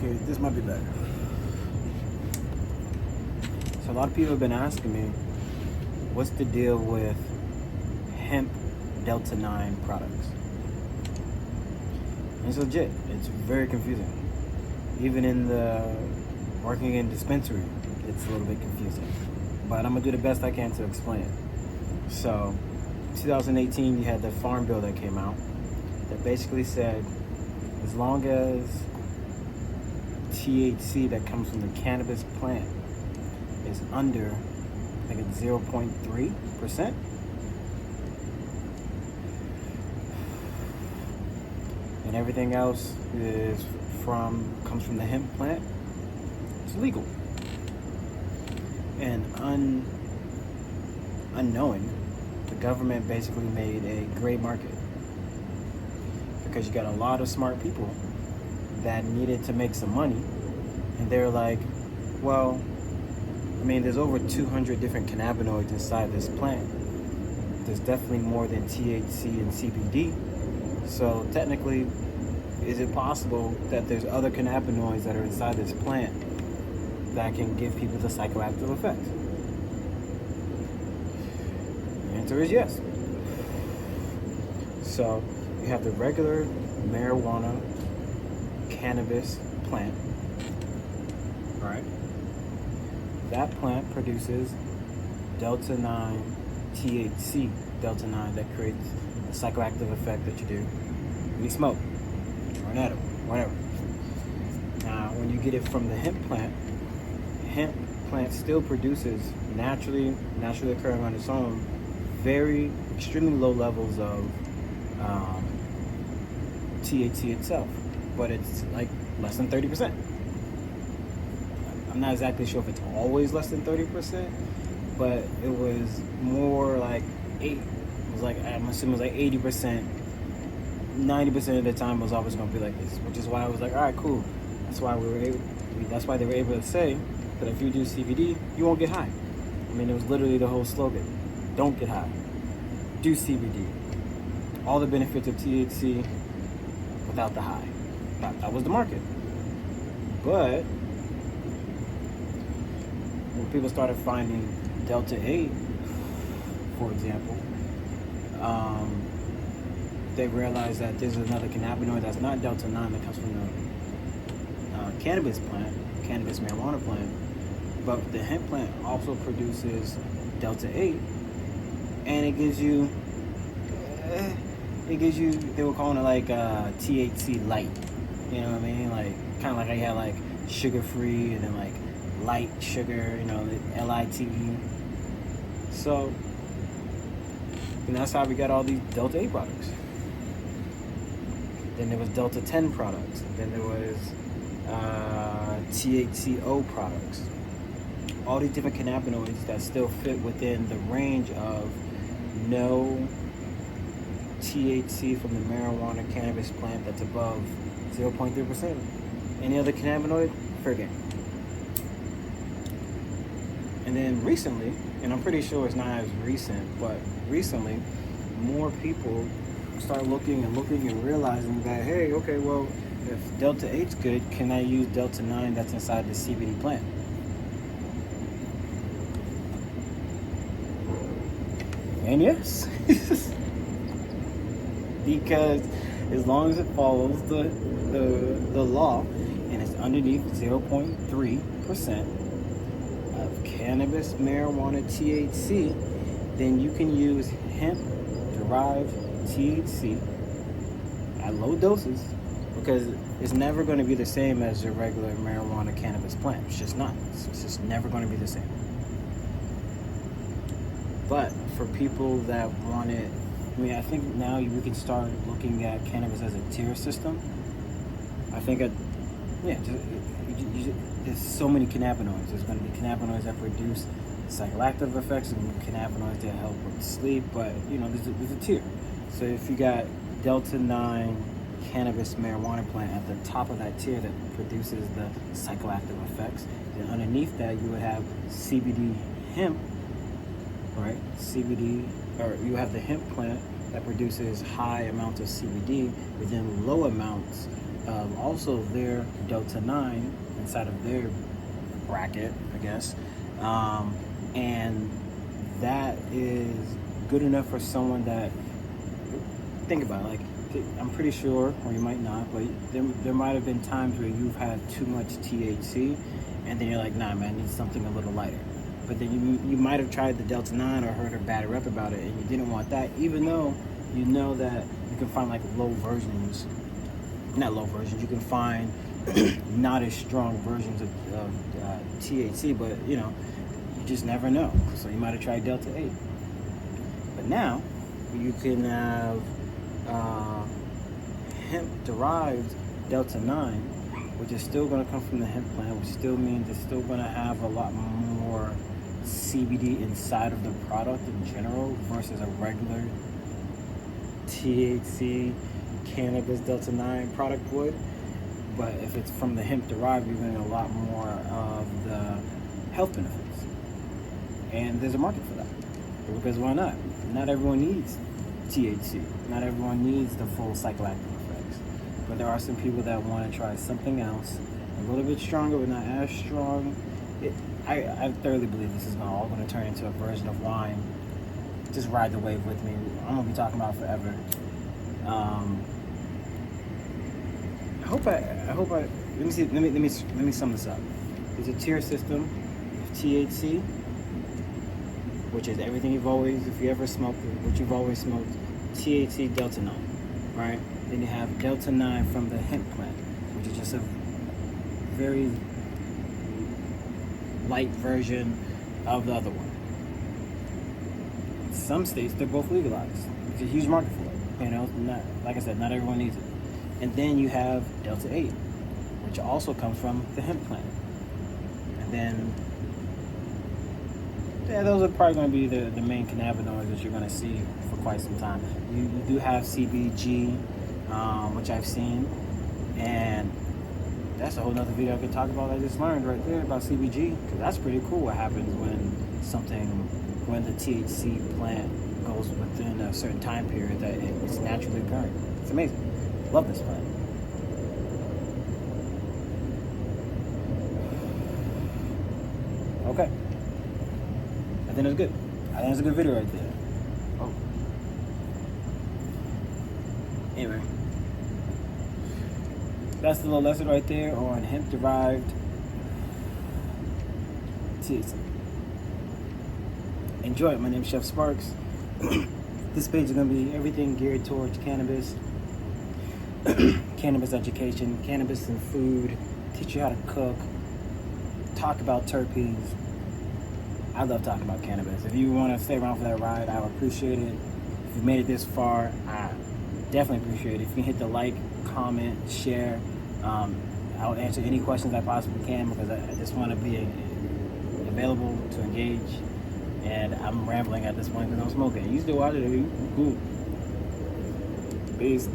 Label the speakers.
Speaker 1: Okay, this might be better. So a lot of people have been asking me, what's the deal with hemp Delta 9 products? And it's legit. It's very confusing. Even in the working in dispensary, it's a little bit confusing. But I'm gonna do the best I can to explain it. So, 2018, you had the Farm Bill that came out that basically said, as long as THC that comes from the cannabis plant is under, I think it's 0.3%. And everything else comes from the hemp plant, it's legal. And unknowing, the government basically made a gray market. Because you got a lot of smart people that needed to make some money, and they're like, well, I mean, there's over 200 different cannabinoids inside this plant. There's definitely more than THC and CBD. So technically, is it possible that there's other cannabinoids that are inside this plant that can give people the psychoactive effect? The answer is yes. So you have the regular marijuana cannabis plant, right? That plant produces Delta 9 THC, Delta 9, that creates the psychoactive effect that you do when you smoke or an edible, whatever. Now, when you get it from the hemp plant still produces naturally occurring on its own, very extremely low levels of THC itself, but it's like less than 30%. I'm not exactly sure if it's always less than 30%, but it was more like I'm assuming it was like 80%. 90% of the time it was always going to be like this, which is why I was like, all right, cool. That's why they were able to say that if you do CBD, you won't get high. I mean, it was literally the whole slogan: don't get high, do CBD. All the benefits of THC without the high. That was the market. But when people started finding Delta 8, for example, they realized that there's another cannabinoid that's not Delta 9 that comes from the cannabis marijuana plant, but the hemp plant also produces Delta 8, and it gives you, they were calling it like THC light, you know what I mean? Like, kind of like how you had like sugar-free and then like light sugar, you know, LITE. So, and that's how we got all these Delta 8 products. Then there was Delta 10 products. Then there was THCO products. All these different cannabinoids that still fit within the range of no THC from the marijuana cannabis plant that's above 0.3%. Any other cannabinoid, fair game. And then recently, and I'm pretty sure it's not as recent, but recently, more people start looking and realizing that, hey, okay, well, if Delta 8's good, can I use Delta 9 that's inside the CBD plant? And yes. Because as long as it follows the law and it's underneath 0.3% of cannabis marijuana THC, then you can use hemp-derived THC at low doses, because it's never going to be the same as your regular marijuana cannabis plant. It's just not. It's just never going to be the same. But for people that want it, I mean, I think now we can start looking at cannabis as a tier system. I think, there's so many cannabinoids. There's going to be cannabinoids that produce psychoactive effects and cannabinoids that help with sleep, but, you know, there's a tier. So if you got Delta 9 cannabis marijuana plant at the top of that tier that produces the psychoactive effects, then underneath that you would have CBD hemp, right? CBD, or you have the hemp plant that produces high amounts of CBD, but then low amounts also their Delta 9 inside of their bracket, I guess. And that is good enough for someone that, think about it, like, I'm pretty sure, or you might not, but there might have been times where you've had too much THC, and then you're like, nah, man, I need something a little lighter. But then you might have tried the Delta 9 or heard a bad rep about it, and you didn't want that, even though you know that you can find like not low versions, you can find not as strong versions of THC, but you just never know. So you might have tried Delta 8. But now you can have hemp-derived Delta 9, which is still going to come from the hemp plant, which still means it's still going to have a lot more CBD inside of the product in general versus a regular THC cannabis Delta 9 product would. But if it's from the hemp-derived, you're getting a lot more of the health benefits. And there's a market for that. Because why not? Not everyone needs THC. Not everyone needs the full psychoactive effects. But there are some people that want to try something else, a little bit stronger, but not as strong. I thoroughly believe this is all going to turn into a version of wine. Just ride the wave with me. I'm going to be talking about it forever. Let me sum this up. There's a tier system of THC, which is everything if you ever smoked it, what you've always smoked, THC Delta 9, right? Then you have Delta 9 from the hemp plant, which is just a very light version of the other one. In some states, they're both legalized. It's a huge market for it. Like I said, not everyone needs it. And then you have Delta 8, which also comes from the hemp plant. And then those are probably going to be the main cannabinoids that you're going to see for quite some time. You do have CBG, which I've seen, and that's a whole nother video I could talk about. I just learned right there about CBG, because that's pretty cool what happens when the THC plant goes within a certain time period that it's naturally occurring. It's amazing. Love this plant. Okay. I think it's good. I think it's a good video right there. Oh. Anyway. That's the little lesson right there on hemp-derived THC. Enjoy it. My name is Chef Sparks. This page is going to be everything geared towards cannabis, cannabis education, cannabis and food, teach you how to cook, talk about terpenes. I love talking about cannabis. If you want to stay around for that ride, I would appreciate it. If you've made it this far, I definitely appreciate it. If you can hit the like, comment, share, I'll answer any questions I possibly can, because I just want to be available to engage. And I'm rambling at this point because I'm smoking. You still watching it? Cool. Peace.